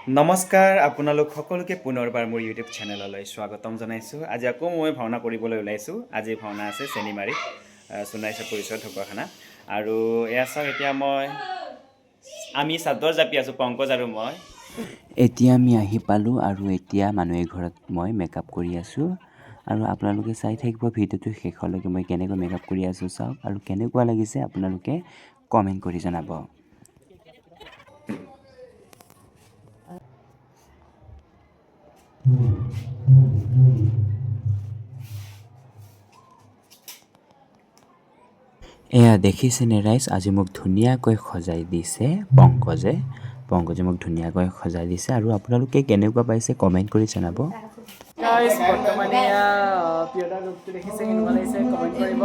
নমস্কাৰ আপোনালোক সকলোকে পুনৰবাৰ মোৰ ইউটিউব চেনেললৈ স্বাগতম জনাইছোঁ। আজি আকৌ মই ভাওনা কৰিবলৈ ওলাইছোঁ। আজি ভাওনা আছে চেনিমাৰীত সোণাইছে পৰিচয় ঢকুৱাখানা। আৰু এয়া চাওক, এতিয়া আমি চাদৰ জাপি আছোঁ, পংকজ আৰু মই। এতিয়া আমি আহি পালোঁ আৰু এতিয়া মানুহে ঘৰত মই মেকআপ কৰি আছোঁ। আৰু আপোনালোকে চাই থাকিব ভিডিঅ'টো শেষলৈকে। মই কেনেকৈ মেকআপ কৰি আছোঁ চাওক, আৰু কেনেকুৱা লাগিছে আপোনালোকে কমেণ্ট কৰি জনাব। এয়া দেখিছেনে ৰাইজ, আজি মোক ধুনীয়াকৈ সজাই দিছে পংকজে মোক ধুনীয়াকৈ সজাই দিছে। আৰু আপোনালোকে কেনেকুৱা পাইছে কমেণ্ট কৰি জনাব। গাইজ বৰ্তমান এয়া পিয়দাৰ লুকটো দেখিছে, কেনেকুৱা লাগিছে কমেণ্ট কৰিব।